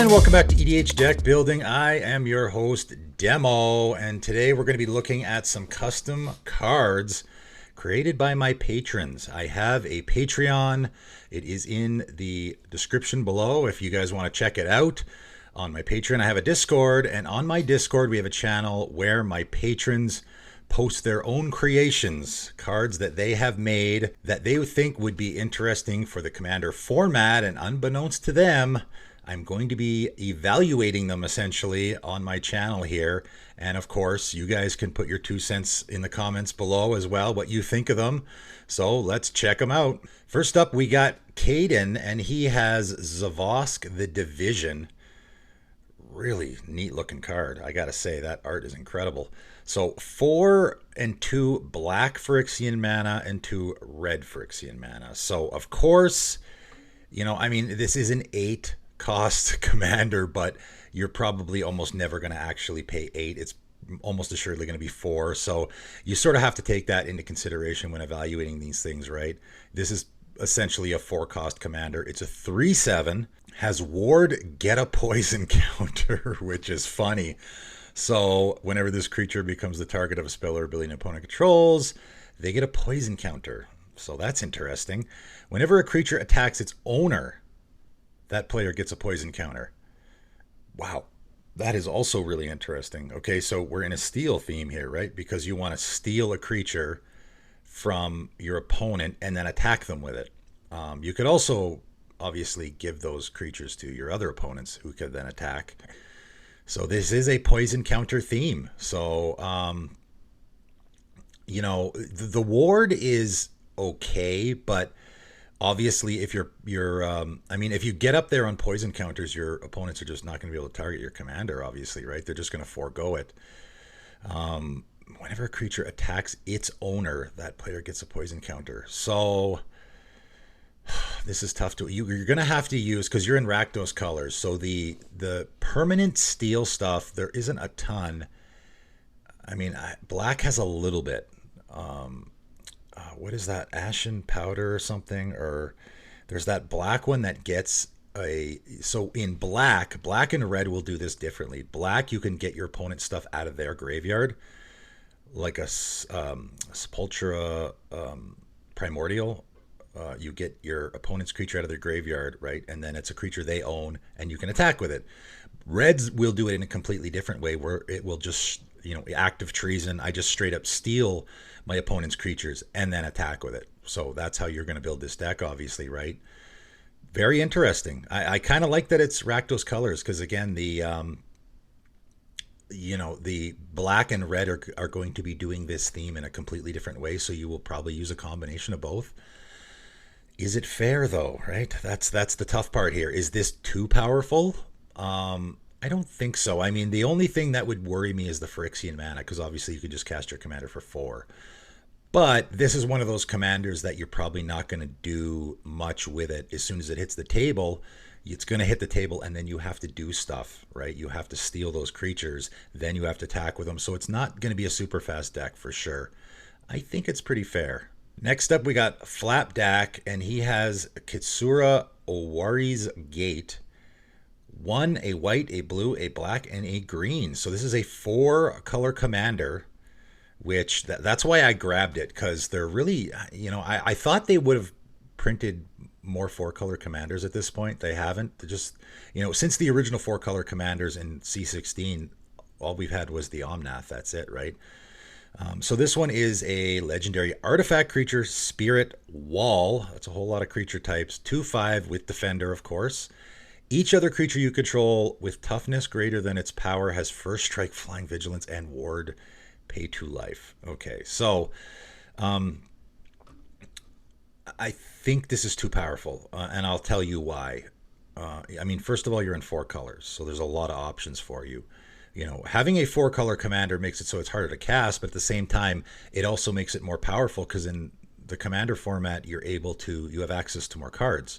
And welcome back to EDH Deck Building. I am your host, Demo, and today we're going to be looking at some custom cards created by my patrons. I have a Patreon. It is in the description below if you guys want to check it out. On my Patreon, I have a Discord, and on my Discord, we have a channel where my patrons post their own creations, cards that they have made that they think would be interesting for the Commander format, and unbeknownst to them, I'm going to be evaluating them essentially on my channel here. And of course, you guys can put your 2 cents in the comments below as well, what you think of them. So let's check them out. First up, we got Caden, and he has Zavosk the Division. Really neat looking card. I gotta say, that art is incredible. So 4 and 2 black Phyrexian mana and 2 red Phyrexian mana. So of course, you know, I mean, this is an 8 cost commander, but you're probably almost never going to actually pay 8. It's almost assuredly going to be 4. So you sort of have to take that into consideration when evaluating these things, right? This is essentially a 4 cost commander. It's a 3/7, has ward, get a poison counter, which is funny. So whenever this creature becomes the target of a spell or ability an opponent controls, they get a poison counter. So that's interesting. Whenever a creature attacks its owner, that player gets a poison counter. Wow, that is also really interesting. Okay, so we're in a steal theme here, right? Because you want to steal a creature from your opponent and then attack them with it. You could also obviously give those creatures to your other opponents who could then attack. So this is a poison counter theme. So, you know, the ward is okay, but obviously, if I mean, if you get up there on poison counters, your opponents are just not going to be able to target your commander, obviously, right? They're just going to forego it. Whenever a creature attacks its owner, that player gets a poison counter. So this is tough to, you're going to have to use, because you're in Rakdos colors. So the permanent steal stuff, there isn't a ton. I mean, black has a little bit. What is that, ashen powder or something? Or there's that black one that gets so in black and red will do this differently. Black, you can get your opponent's stuff out of their graveyard, like a Sepultura Primordial. You get your opponent's creature out of their graveyard, right? And then it's a creature they own, and you can attack with it. Reds will do it in a completely different way, where it will just, you know, act of treason. I just straight up steal my opponent's creatures and then attack with it. So that's how you're going to build this deck, obviously, right? Very interesting. I kind of like that it's Rakdos colors, because again, the you know, the black and red are going to be doing this theme in a completely different way. So you will probably use a combination of both. Is it fair though, right? That's the tough part here. Is this too powerful? I don't think so. I mean, the only thing that would worry me is the Phyrexian mana, because obviously you could just cast your commander for 4. But this is one of those commanders that you're probably not going to do much with it. As soon as it hits the table, it's going to hit the table, and then you have to do stuff, right? You have to steal those creatures, then you have to attack with them. So it's not going to be a super fast deck for sure. I think it's pretty fair. Next up, we got FlapDak, and he has Kitsura Owari's Gate. 1, a white, a blue, a black, and a green. So this is a 4-color commander, which that's why I grabbed it, because they're really, you know, I thought they would have printed more 4-color commanders at this point. They haven't. They're just, you know, since the original 4-color commanders in C16, all we've had was the Omnath. That's it, right? So this one is a legendary artifact creature, Spirit Wall. That's a whole lot of creature types. 2/5 with Defender, of course. Each other creature you control with toughness greater than its power has first strike, flying, vigilance, and ward. Pay 2 life. Okay, so I think this is too powerful, and I'll tell you why. I mean, first of all, you're in 4 colors, so there's a lot of options for you. You know, having a 4-color commander makes it so it's harder to cast, but at the same time, it also makes it more powerful, because in the commander format, you have access to more cards.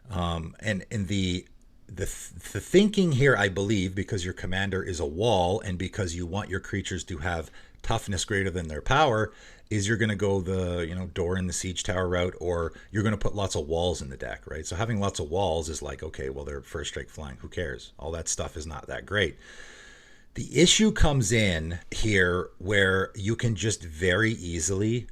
And in the the thinking here, I believe, because your commander is a wall and because you want your creatures to have toughness greater than their power, is you're going to go the door in the siege tower route, or you're going to put lots of walls in the deck, right? So having lots of walls is like, okay, well, they're first strike flying, who cares? All that stuff is not that great. The issue comes in here where you can just very easily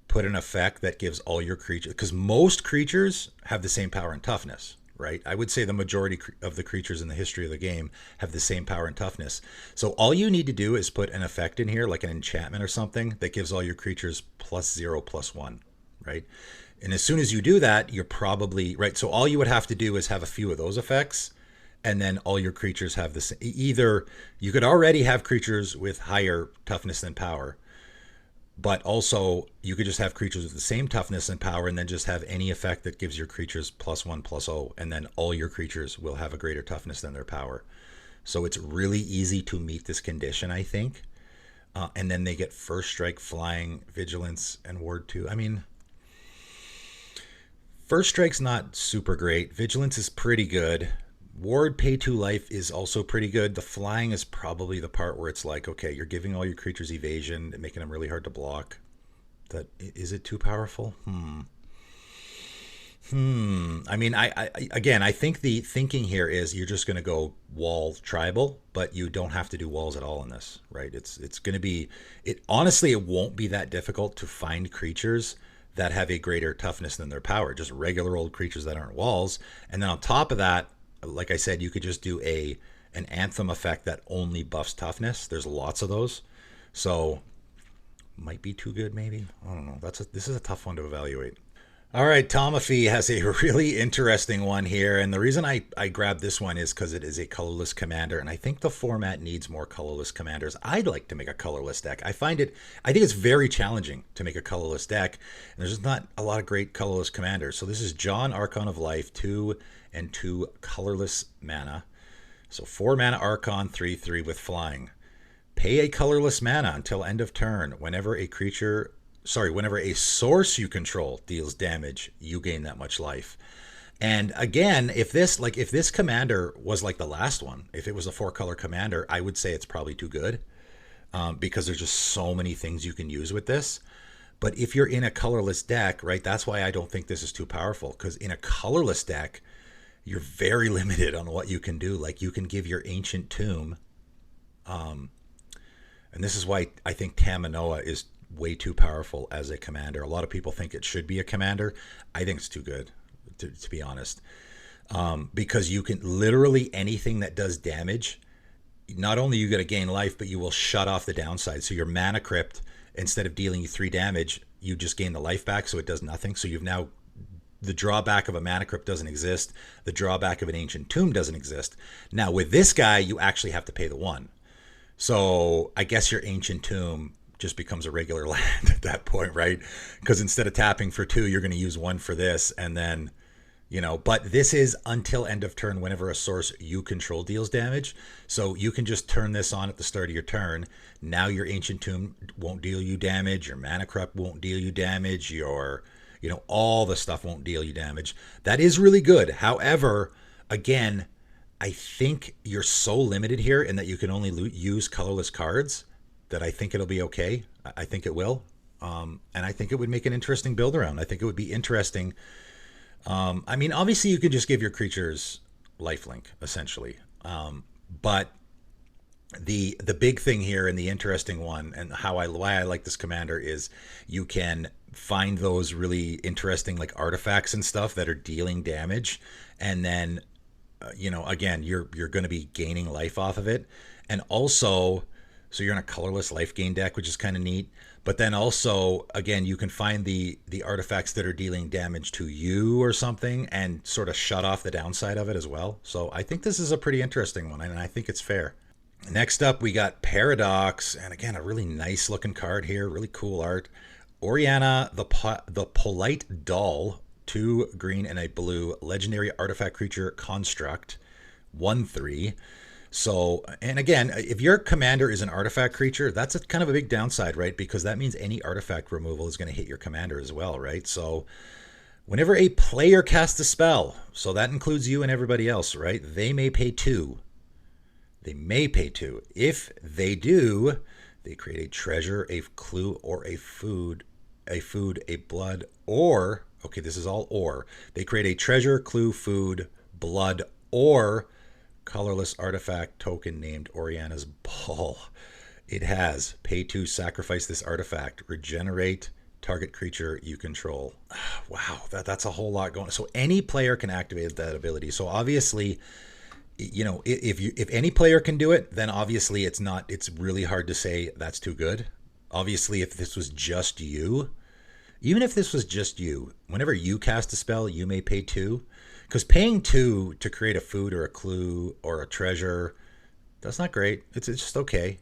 put an effect that gives all your creatures, because most creatures have the same power and toughness, right? I would say the majority of the creatures in the history of the game have the same power and toughness. So all you need to do is put an effect in here, like an enchantment or something, that gives all your creatures +0/+1, right? And as soon as you do that, you're probably right. So all you would have to do is have a few of those effects, and then all your creatures have the same. Either you could already have creatures with higher toughness than power, but also you could just have creatures with the same toughness and power, and then just have any effect that gives your creatures +1/+0, and then all your creatures will have a greater toughness than their power. So it's really easy to meet this condition, I think. And then they get first strike, flying, vigilance, and ward 2. I mean, first strike's not super great. Vigilance is pretty good. Ward pay 2 life is also pretty good. The flying is probably the part where it's like, okay, you're giving all your creatures evasion and making them really hard to block. That is it too powerful? I mean, I think the thinking here is you're just going to go wall tribal, but you don't have to do walls at all in this, right? It's going to be honestly, it won't be that difficult to find creatures that have a greater toughness than their power, just regular old creatures that aren't walls. And then on top of that, like I said, you could just do an anthem effect that only buffs toughness. There's lots of those, so might be too good, maybe. I don't know. This is a tough one to evaluate. All right, Tomafy has a really interesting one here, and the reason I grabbed this one is because it is a colorless commander, and I think the format needs more colorless commanders. I'd like to make a colorless deck. I think it's very challenging to make a colorless deck, and there's just not a lot of great colorless commanders. So this is John, Archon of Life, 2 and 2 colorless mana. So 4 mana Archon, 3/3 with flying. Pay a colorless mana until end of turn. Whenever a source you control deals damage, you gain that much life. And again, if this commander was like the last one, if it was a 4-color commander, I would say it's probably too good, because there's just so many things you can use with this. But if you're in a colorless deck, right, that's why I don't think this is too powerful, because in a colorless deck, you're very limited on what you can do. Like, you can give your Ancient Tomb, and this is why I think Tamanoa is way too powerful as a commander. A lot of people think it should be a commander. I think it's too good, to be honest, because you can literally anything that does damage. Not only are you going to gain life, but you will shut off the downside. So your Mana Crypt, instead of dealing you 3 damage, you just gain the life back, so it does nothing. So you've now, the drawback of a Mana Crypt doesn't exist. The drawback of an Ancient Tomb doesn't exist. Now with this guy, you actually have to pay the 1. So I guess your Ancient Tomb just becomes a regular land at that point, right? Because instead of tapping for 2, you're going to use 1 for this, and then, but this is until end of turn whenever a source you control deals damage. So you can just turn this on at the start of your turn. Now your Ancient Tomb won't deal you damage, your Mana Crypt won't deal you damage, your, all the stuff won't deal you damage. That is really good. However, again, I think you're so limited here in that you can only use colorless cards that I think it'll be okay. I think it will. And I think it would make an interesting build around. I think it would be interesting. I mean, obviously you could just give your creatures lifelink, essentially. But the big thing here and the interesting one, and why I like this commander, is you can find those really interesting like artifacts and stuff that are dealing damage, and then again, you're going to be gaining life off of it. And also, so you're in a colorless life gain deck, which is kind of neat. But then also, again, you can find the artifacts that are dealing damage to you or something and sort of shut off the downside of it as well. So I think this is a pretty interesting one, and I think it's fair. Next up, we got Paradox, and again, a really nice looking card here, really cool art. Oriana, the Polite Doll, 2 green and a blue, legendary artifact creature construct, 1/3. So, and again, if your commander is an artifact creature, that's kind of a big downside, right? Because that means any artifact removal is going to hit your commander as well, right? So Whenever a player casts a spell, so that includes you and everybody else, right? They may pay 2. They may pay 2. If they do, they create a treasure, a clue, or a food, a blood, or, okay, this is all or. They create a treasure, clue, food, blood, or colorless artifact token named Oriana's Ball. It has pay 2, sacrifice this artifact, regenerate target creature you control. Wow, that's a whole lot going on. So any player can activate that ability. So obviously, you know, if any player can do it, then obviously it's really hard to say that's too good. Obviously, if this was just you, even if this was just you, whenever you cast a spell, you may pay 2. Because paying 2 to create a food or a clue or a treasure, that's not great. It's just okay.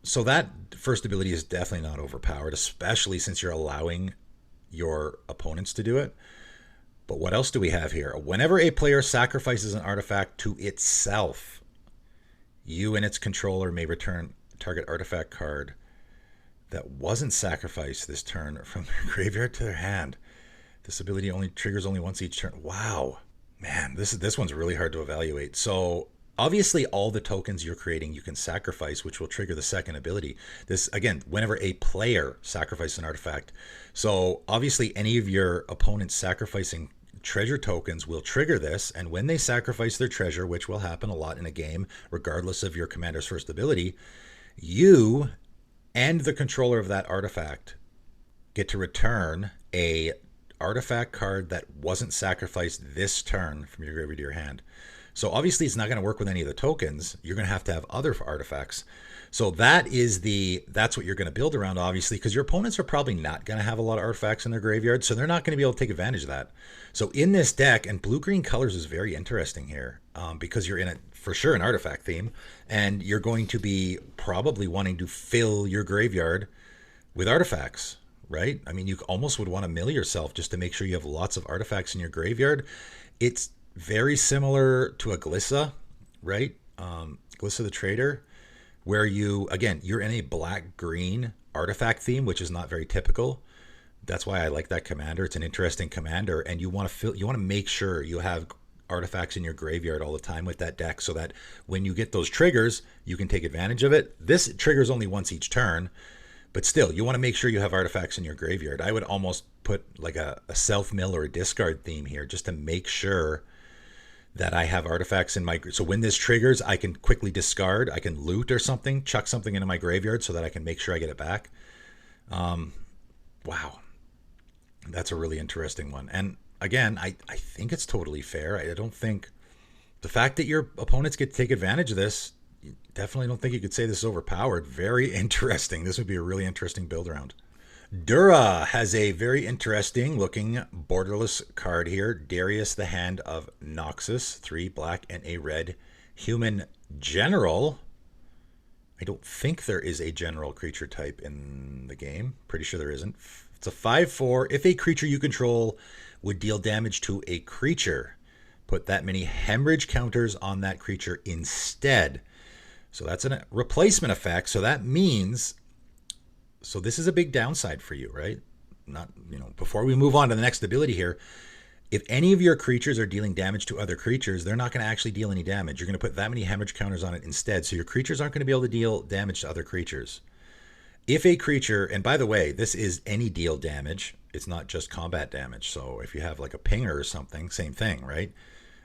So that first ability is definitely not overpowered, especially since you're allowing your opponents to do it. But what else do we have here? Whenever a player sacrifices an artifact to itself, you and its controller may return a target artifact card that wasn't sacrificed this turn from their graveyard to their hand. This ability only triggers once each turn. Wow. Man, this one's really hard to evaluate. So obviously all the tokens you're creating you can sacrifice, which will trigger the second ability. This, again, whenever a player sacrifices an artifact. So obviously any of your opponents sacrificing treasure tokens will trigger this, and when they sacrifice their treasure, which will happen a lot in a game, regardless of your commander's first ability, you and the controller of that artifact get to return a artifact card that wasn't sacrificed this turn from your graveyard to your hand. So obviously it's not going to work with any of the tokens. You're going to have other artifacts. So that's what you're going to build around, obviously, because your opponents are probably not going to have a lot of artifacts in their graveyard, so they're not going to be able to take advantage of that. So in this deck, and blue-green colors is very interesting here, because you're in for sure an artifact theme, and you're going to be probably wanting to fill your graveyard with artifacts, right? I mean, you almost would want to mill yourself just to make sure you have lots of artifacts in your graveyard. It's very similar to a Glissa, right? Glissa the Trader, where you're in a black-green artifact theme, which is not very typical. That's why I like that commander. It's an interesting commander, and you want to make sure you have artifacts in your graveyard all the time with that deck, so that when you get those triggers, you can take advantage of it. This triggers only once each turn, but still, you want to make sure you have artifacts in your graveyard. I would almost put like a self-mill or a discard theme here, just to make sure that I have artifacts in my... So when this triggers, I can quickly discard. I can loot or something, chuck something into my graveyard so that I can make sure I get it back. Wow. That's a really interesting one. And again, I think it's totally fair. I don't think... The fact that your opponents get to take advantage of this, definitely don't think you could say this is overpowered. Very interesting. This would be a really interesting build around. Dura has a very interesting looking borderless card here. Darius, the Hand of Noxus, 3 black and a red human general. I don't think there is a general creature type in the game. Pretty sure there isn't. It's a 5/4. If a creature you control would deal damage to a creature, put that many hemorrhage counters on that creature instead. So that's a replacement effect. So that means... So this is a big downside for you, right? Before we move on to the next ability here, if any of your creatures are dealing damage to other creatures, they're not going to actually deal any damage. You're going to put that many hemorrhage counters on it instead, so your creatures aren't going to be able to deal damage to other creatures. If a creature, and by the way, this is any deal damage. It's not just combat damage. So if you have like a pinger or something, same thing, right?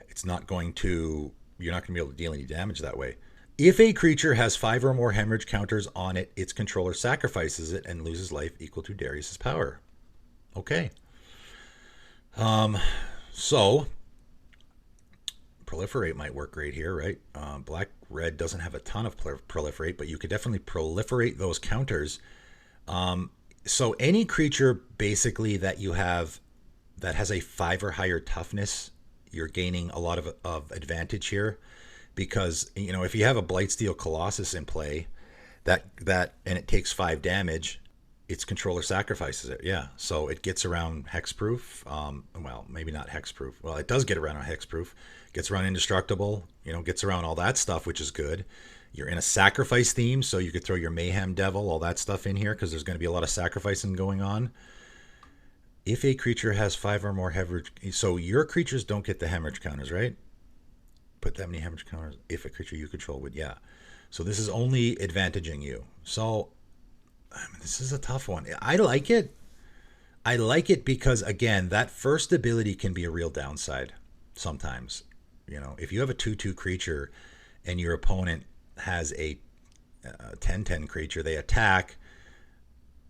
You're not going to be able to deal any damage that way. If a creature has 5 or more hemorrhage counters on it, its controller sacrifices it and loses life equal to Darius's power. Okay. So proliferate might work great here, right? Black-red doesn't have a ton of proliferate, but you could definitely proliferate those counters. So any creature basically that you have that has a 5 or higher toughness, you're gaining a lot of advantage here. Because, if you have a Blightsteel Colossus in play, that and it takes 5 damage, its controller sacrifices it. Yeah, so it gets around hexproof. Well, maybe not hexproof. Well, it does get around hexproof. Gets around indestructible. Gets around all that stuff, which is good. You're in a sacrifice theme, so you could throw your Mayhem Devil, all that stuff in here, because there's going to be a lot of sacrificing going on. If a creature has 5 or more hemorrhage, so your creatures don't get the hemorrhage counters, right? Put that many hemorrhage counters if a creature you control would, yeah. So this is only advantaging you. So this is a tough one. I like it. I like it because, again, that first ability can be a real downside sometimes. You know, if you have a 2/2 creature and your opponent has a 10/10 creature, they attack.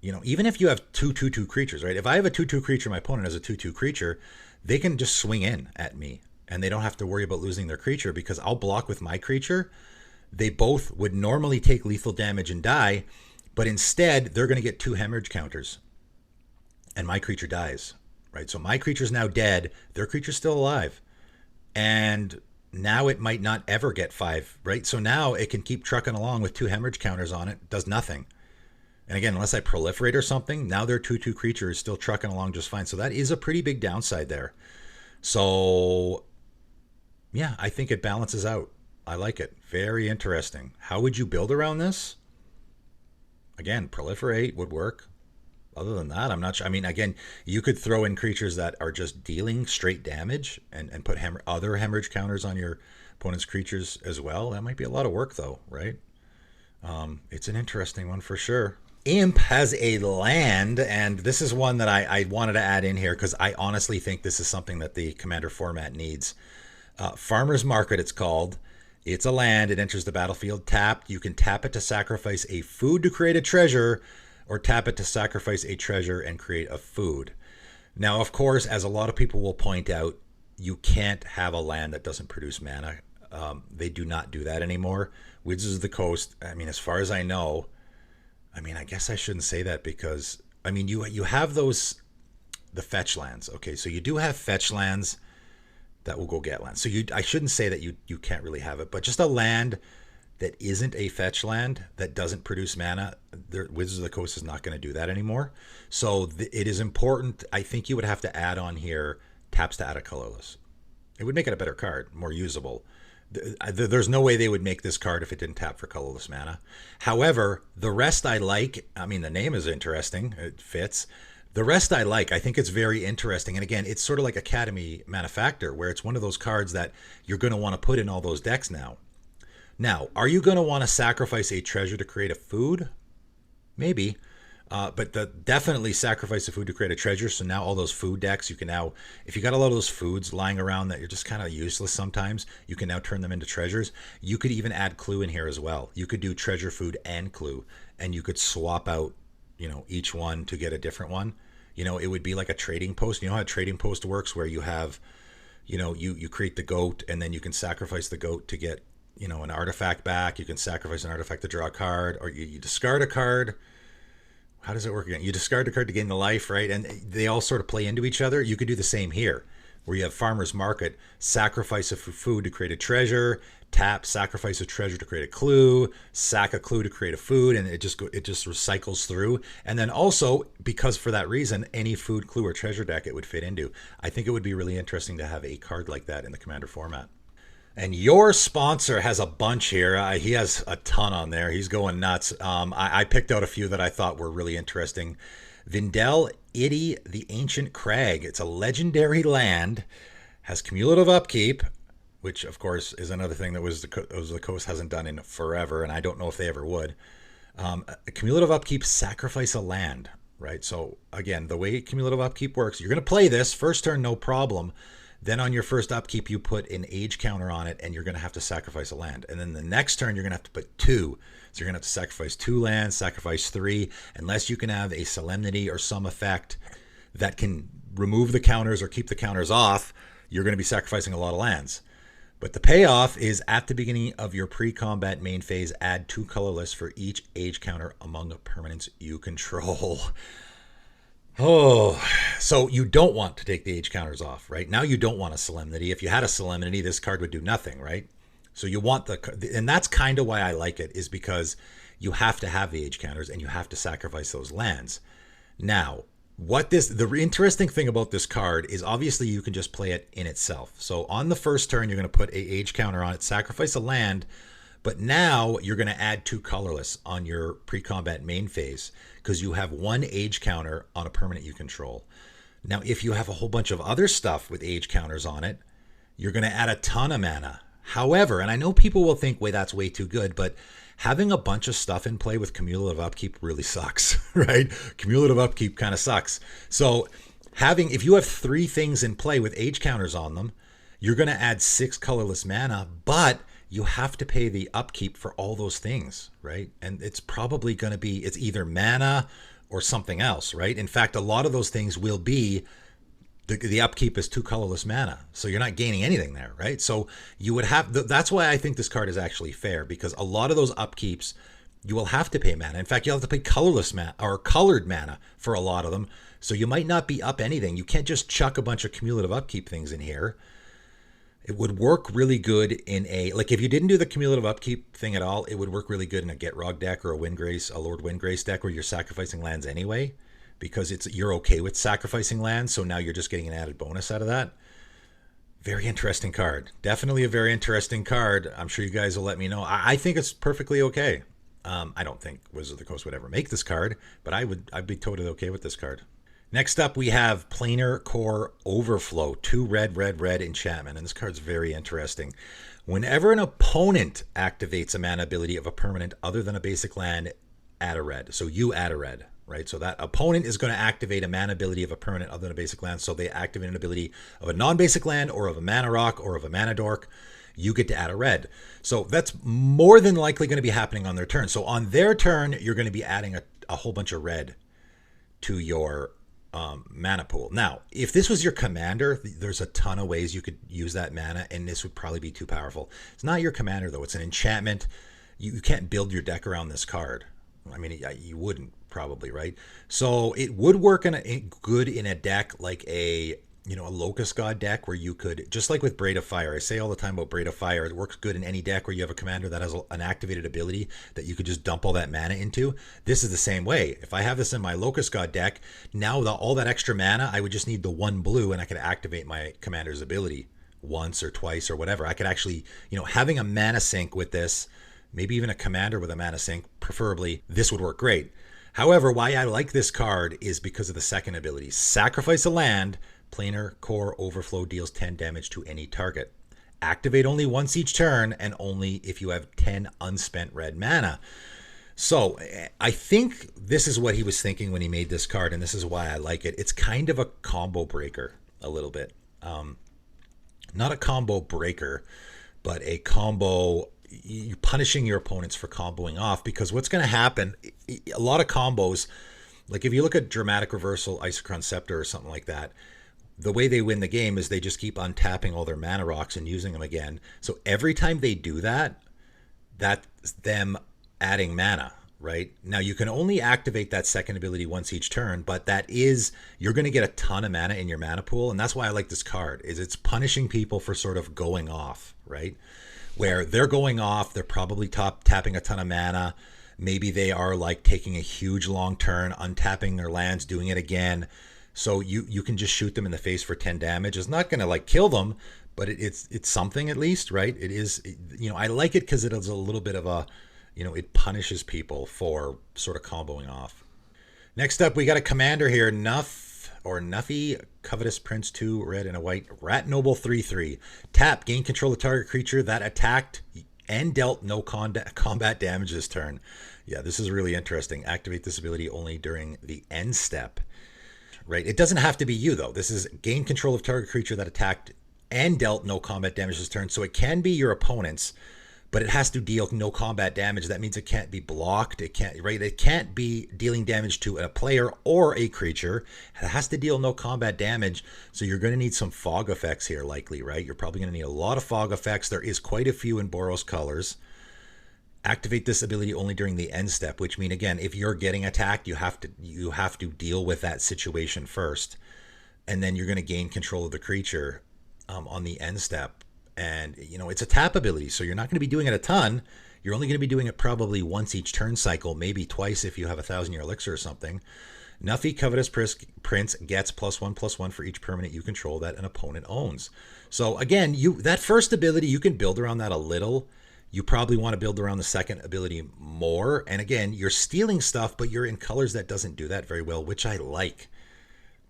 You know, even if you have two 2/2 creatures, right? If I have a 2/2 creature, my opponent has a 2/2 creature, they can just swing in at me and they don't have to worry about losing their creature because I'll block with my creature. They both would normally take lethal damage and die, but instead they're going to get 2 hemorrhage counters and my creature dies, right? So my creature's now dead, their creature's still alive. And now it might not ever get 5, right? So now it can keep trucking along with 2 hemorrhage counters on it, does nothing. And again, unless I proliferate or something, now their 2/2 creature is still trucking along just fine. So that is a pretty big downside there. So yeah, I think it balances out. I like it. Very interesting. How would you build around this? Again, proliferate would work. Other than that, I'm not sure. I mean, again, you could throw in creatures that are just dealing straight damage and put other hemorrhage counters on your opponent's creatures as well. That might be a lot of work though, right? It's an interesting one for sure. Imp has a land, and this is one that I wanted to add in here because I honestly think this is something that the Commander format needs. Farmer's Market, it's called. It's a land. It enters the battlefield tapped. You can tap it to sacrifice a food to create a treasure, or tap it to sacrifice a treasure and create a food. Now, of course, as a lot of people will point out, you can't have a land that doesn't produce mana. They do not do that anymore. Wizards of the Coast, I mean, as far as I know, I mean, I guess I shouldn't say that because, I mean, you have those, the fetch lands. Okay, so you do have fetch lands that will go get lands. So I shouldn't say that you can't really have it, but just a land that isn't a fetch land that doesn't produce mana, Wizards of the Coast is not going to do that anymore. So it is important. I think you would have to add on here taps to add a colorless. It would make it a better card, more usable. There's no way they would make this card if it didn't tap for colorless mana. However, the rest I like. I mean, the name is interesting. It fits. The rest I like. I think it's very interesting. And again, it's sort of like Academy Manufactor, where it's one of those cards that you're going to want to put in all those decks now. Now, are you going to want to sacrifice a treasure to create a food? Maybe. But definitely sacrifice a food to create a treasure. So now all those food decks, you can now, if you got a lot of those foods lying around that you're just kind of useless sometimes, you can now turn them into treasures. You could even add clue in here as well. You could do treasure, food, and clue, and you could swap out, you know, each one to get a different one. You know, it would be like a trading post. You know how a trading post works, where you have, you know, you create the goat, and then you can sacrifice the goat to get, you know, an artifact back. You can sacrifice an artifact to draw a card, or you discard a card. How does it work again? You discard a card to gain the life, right? And they all sort of play into each other. You could do the same here, where you have Farmer's Market, sacrifice a food to create a treasure, tap, sacrifice a treasure to create a clue, sack a clue to create a food, and it just recycles through. And then also, because for that reason, any food, clue, or treasure deck it would fit into. I think it would be really interesting to have a card like that in the Commander format. And your sponsor has a bunch here. He has a ton on there. He's going nuts. I picked out a few that I thought were really interesting. Vindel Itty, the Ancient Crag. It's a legendary land, has cumulative upkeep, which of course is another thing that Wizards of the Coast hasn't done in forever, and I don't know if they ever would. Cumulative upkeep, sacrifice a land, right? So again, the way cumulative upkeep works, you're going to play this first turn, no problem. Then on your first upkeep, you put an age counter on it, and you're going to have to sacrifice a land. And then the next turn, you're going to have to put 2. So you're going to have to sacrifice 2 lands, sacrifice 3, unless you can have a Solemnity or some effect that can remove the counters or keep the counters off. You're going to be sacrificing a lot of lands. But the payoff is at the beginning of your pre-combat main phase, add 2 colorless for each age counter among the permanents you control. Oh, so you don't want to take the age counters off, right? Now you don't want a Solemnity. If you had a Solemnity, this card would do nothing, right? So you want and that's kind of why I like it, is because you have to have the age counters and you have to sacrifice those lands. Now, the interesting thing about this card is obviously you can just play it in itself. So on the first turn, you're going to put a age counter on it, sacrifice a land, but now you're going to add 2 colorless on your pre-combat main phase because you have 1 age counter on a permanent you control. Now, if you have a whole bunch of other stuff with age counters on it, you're going to add a ton of mana. However, and I know people will think, wait, that's way too good, but having a bunch of stuff in play with cumulative upkeep really sucks, right? Cumulative upkeep kind of sucks. So if you have 3 things in play with age counters on them, you're going to add 6 colorless mana, but you have to pay the upkeep for all those things, right? And it's probably going to be, it's either mana or something else, right? In fact, a lot of those things will be the upkeep is 2 colorless mana, so you're not gaining anything there, right? So you would have, that's why I think this card is actually fair, because a lot of those upkeeps you will have to pay mana. In fact, you'll have to pay colorless mana or colored mana for a lot of them, so you might not be up anything. You can't just chuck a bunch of cumulative upkeep things in here. It would work really good in a, like if you didn't do the cumulative upkeep thing at all, it would work really good in a Get Rog deck or a Lord Windgrace deck where you're sacrificing lands anyway, because you're okay with sacrificing lands, so now you're just getting an added bonus out of that. Very interesting card. Definitely a very interesting card. I'm sure you guys will let me know. I think it's perfectly okay. I don't think Wizards of the Coast would ever make this card, but I'd be totally okay with this card. Next up, we have Planar Core Overflow, 2 red enchantment, and this card's very interesting. Whenever an opponent activates a mana ability of a permanent other than a basic land, add a red. So you add a red, right? So that opponent is going to activate a mana ability of a permanent other than a basic land, so they activate an ability of a non-basic land or of a mana rock or of a mana dork. You get to add a red. So that's more than likely going to be happening on their turn. So on their turn, you're going to be adding a whole bunch of red to your mana pool. Now, if this was your commander, there's a ton of ways you could use that mana, and this would probably be too powerful. It's not your commander, though. It's an enchantment. You can't build your deck around this card. I mean, you wouldn't probably, right? So it would work good in a deck like a Locust God deck, where you could, just like with Braid of Fire, I say all the time about Braid of Fire, it works good in any deck where you have a commander that has an activated ability that you could just dump all that mana into. This is the same way. If I have this in my Locust God deck, now all that extra mana, I would just need the 1 blue and I could activate my commander's ability once or twice or whatever. I could actually, having a mana sink with this, maybe even a commander with a mana sink, preferably, this would work great. However, why I like this card is because of the second ability. Sacrifice a land, Planar Core Overflow deals 10 damage to any target. Activate only once each turn, and only if you have 10 unspent red mana. So I think this is what he was thinking when he made this card, and this is why I like it. It's kind of a combo breaker a little bit. Not a combo breaker, but a combo, you're punishing your opponents for comboing off, because what's going to happen, a lot of combos, like if you look at Dramatic Reversal, Isochron Scepter or something like that, the way they win the game is they just keep untapping all their mana rocks and using them again. So every time they do that, that's them adding mana, right? Now you can only activate that second ability once each turn, but you're going to get a ton of mana in your mana pool, and that's why I like this card, is it's punishing people for sort of going off, right? Where they're going off, they're probably tapping a ton of mana. Maybe they are like taking a huge long turn, untapping their lands, doing it again. So you can just shoot them in the face for 10 damage. It's not going to like kill them, but it's something at least, right? It is, I like it because it is a little bit of a, it punishes people for sort of comboing off. Next up, we got a commander here, Nuffy, Covetous Prince, 2 red and a white, Rat Noble 3/3. Tap, gain control of target creature that attacked and dealt no combat damage this turn. Yeah, this is really interesting. Activate this ability only during the end step. Right, it doesn't have to be you, though. This is gain control of target creature that attacked and dealt no combat damage this turn. So it can be your opponent's, but it has to deal no combat damage. That means it can't be blocked. It can't be dealing damage to a player or a creature. It has to deal no combat damage. So you're going to need some fog effects here, likely, right? You're probably going to need a lot of fog effects. There is quite a few in Boros colors. Activate this ability only during the end step, which means, again, if you're getting attacked, you have to deal with that situation first, and then you're going to gain control of the creature on the end step. And it's a tap ability, so you're not going to be doing it a ton. You're only going to be doing it probably once each turn cycle, maybe twice if you have a 1,000-year elixir or something. Nuffy Covetous Prince gets +1/+1 for each permanent you control that an opponent owns. So again, that first ability, you can build around that a little. You probably want to build around the second ability more. And again, you're stealing stuff, but you're in colors that doesn't do that very well, which I like.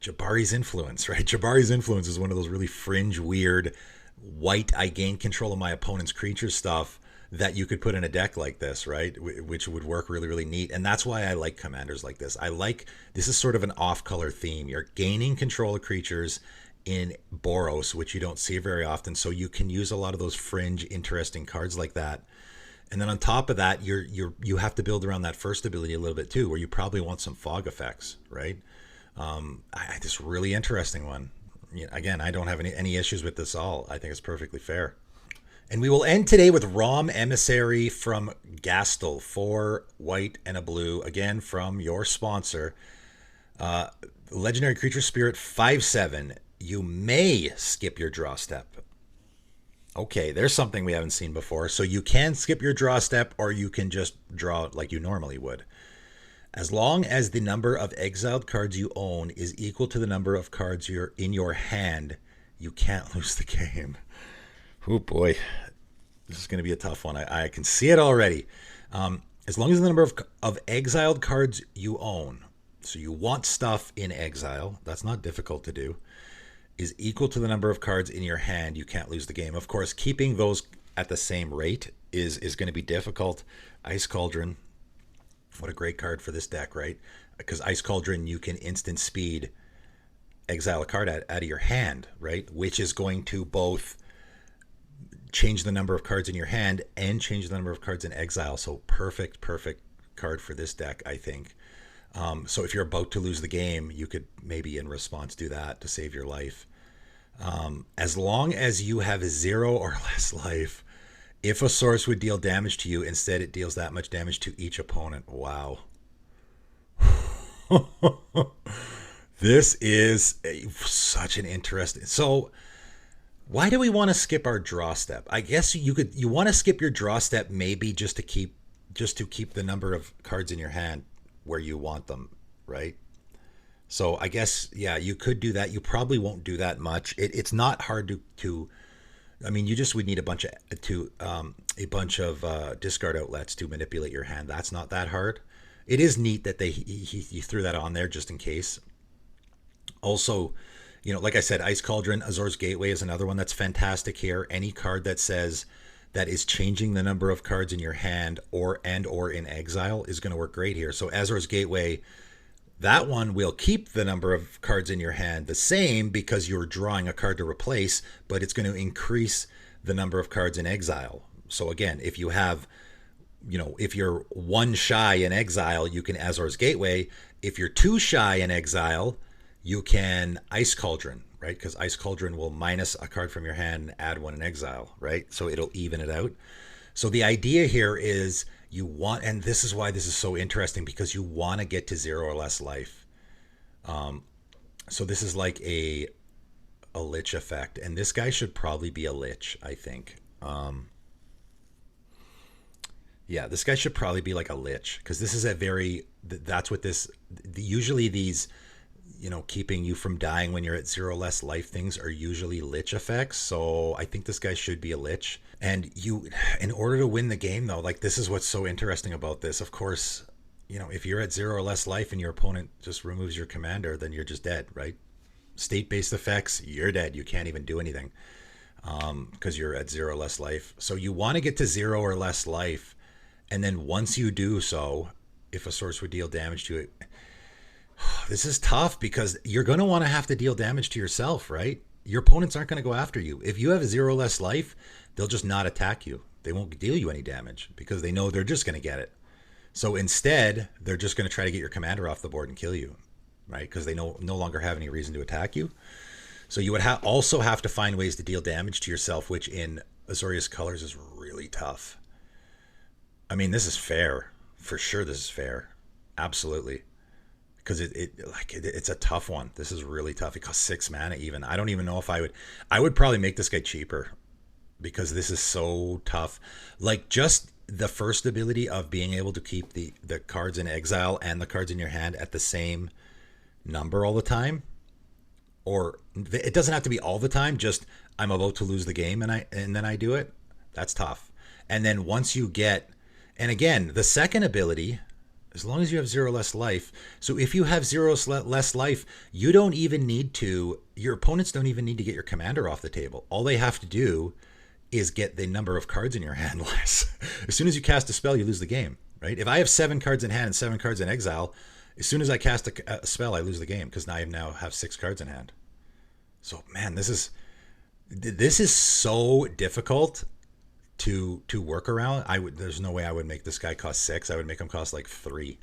Jabari's Influence, right? Jabari's Influence is one of those really fringe, weird, white, I gain control of my opponent's creature stuff that you could put in a deck like this, right? Which would work really, really neat. And that's why I like commanders like this. This is sort of an off-color theme. You're gaining control of creatures in Boros, which you don't see very often. So you can use a lot of those fringe, interesting cards like that. And then on top of that, you have to build around that first ability a little bit too, where you probably want some fog effects, right? This really interesting one. Again, I don't have any issues with this all. I think it's perfectly fair. And we will end today with Rom Emissary from Gastel, 4 white and a blue, again from your sponsor. Legendary Creature Spirit, 5/7. You may skip your draw step. Okay, there's something we haven't seen before. So you can skip your draw step, or you can just draw like you normally would. As long as the number of exiled cards you own is equal to the number of cards you're in your hand, you can't lose the game. Oh boy, this is going to be a tough one. I can see it already. As long as the number of exiled cards you own, so you want stuff in exile, that's not difficult to do, is equal to the number of cards in your hand, you can't lose the game. Of course, keeping those at the same rate is going to be difficult. Ice Cauldron, what a great card for this deck, right? Because Ice Cauldron, you can instant speed exile a card out of your hand, right? Which is going to both change the number of cards in your hand and change the number of cards in exile. So perfect card for this deck, I think. So if you're about to lose the game, you could maybe in response do that to save your life. As long as you have 0 or less life, if a source would deal damage to you, instead it deals that much damage to each opponent. Wow. This is such an interesting... So why do we want to skip our draw step? I guess you want to skip your draw step maybe just to keep the number of cards in your hand where you want them, right? So I guess, yeah, you could do that. You probably won't do that much. It's not hard to I mean, you just would need a bunch of discard outlets to manipulate your hand. That's not that hard. It is neat that he threw that on there just in case. Also, like I said, Ice Cauldron, Azor's Gateway is another one that's fantastic here. Any card that says that is changing the number of cards in your hand or in exile is going to work great here. So Azor's Gateway, that one will keep the number of cards in your hand the same because you're drawing a card to replace, but it's going to increase the number of cards in exile. So again, if you have, if you're 1 shy in exile, you can Azor's Gateway. If you're 2 shy in exile, you can Ice Cauldron, right? Because Ice Cauldron will minus a card from your hand and add 1 in exile, right? So it'll even it out. So the idea here is you want, and this is why this is so interesting, because you want to get to 0 or less life. So this is like a Lich effect, and this guy should probably be a Lich, I think. Yeah, this guy should probably be like a Lich, because this is that's what this, usually these, keeping you from dying when you're at 0 less life things are usually Lich effects. So I think this guy should be a Lich. And in order to win the game though, like this is what's so interesting about this. Of course, if you're at 0 or less life and your opponent just removes your commander, then you're just dead, right? State-based effects, you're dead. You can't even do anything because you're at 0 or less life. So you want to get to 0 or less life. And then once you do so, if a source would deal damage to it, this is tough because you're going to want to have to deal damage to yourself, right? Your opponents aren't going to go after you. If you have 0 less life, they'll just not attack you. They won't deal you any damage because they know they're just going to get it. So instead, they're just going to try to get your commander off the board and kill you, right? Because they no longer have any reason to attack you. So you would also have to find ways to deal damage to yourself, which in Azorius Colors is really tough. I mean, this is fair. For sure this is fair. Absolutely. Because it's a tough one. This is really tough. It costs 6 mana even. I don't even know if I would probably make this guy cheaper because this is so tough. Like just the first ability of being able to keep the cards in exile and the cards in your hand at the same number all the time. Or it doesn't have to be all the time, just I'm about to lose the game and then I do it. That's tough. And then once you get, and again, the second ability, As long as you have 0 less life. So if you have 0 less life, you don't even need to, your opponents don't even need to get your commander off the table. All they have to do is get the number of cards in your hand less. As soon as you cast a spell, you lose the game, right? If I have 7 cards in hand and 7 cards in exile, as soon as I cast a spell, I lose the game because I now have 6 cards in hand. So man, this is so difficult to work around. There's no way I would make this guy cost 6. I would make him cost like 3,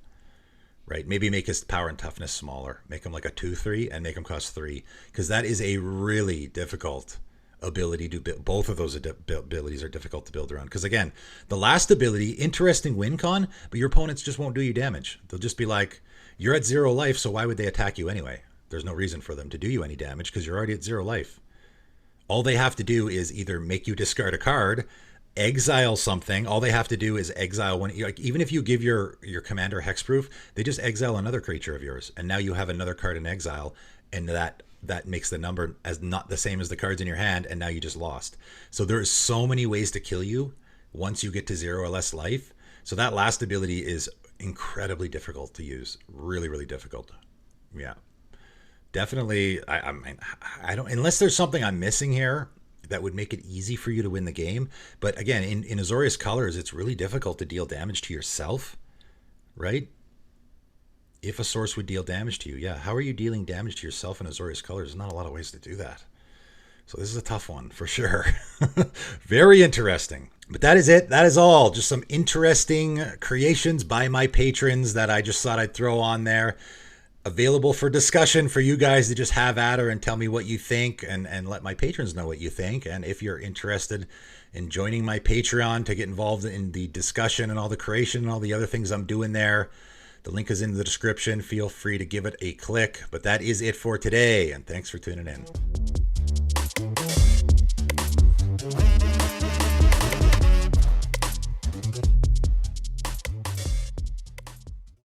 right? Maybe make his power and toughness smaller, make him like a 2/3 and make him cost 3, because that is a really difficult ability to build. Both of those abilities are difficult to build around, because again, the last ability, interesting win con, but your opponents just won't do you damage. They'll just be like, you're at 0 life, so why would they attack you anyway? There's no reason for them to do you any damage because you're already at 0 life. All they have to do is either make you discard a card, exile something. All they have to do is exile one. Like, even if you give your commander hexproof, they just exile another creature of yours, and now you have another card in exile, and that makes the number as not the same as the cards in your hand, and now you just lost. So there's so many ways to kill you once you get to 0 or less life. So that last ability is incredibly difficult to use. Really, really difficult. Yeah, definitely. I mean, I don't, unless there's something I'm missing here that would make it easy for you to win the game. But again, in Azorius Colors, it's really difficult to deal damage to yourself, right? If a source would deal damage to you, yeah. How are you dealing damage to yourself in Azorius Colors? There's not a lot of ways to do that. So this is a tough one for sure. Very interesting. But that is it. That is all. Just some interesting creations by my patrons that I just thought I'd throw on there. Available for discussion for you guys to just have at her and tell me what you think, and let my patrons know what you think. And if you're interested in joining my Patreon to get involved in the discussion and all the creation and all the other things I'm doing there, the link is in the description. Feel free to give it a click. But that is it for today, and thanks for tuning in.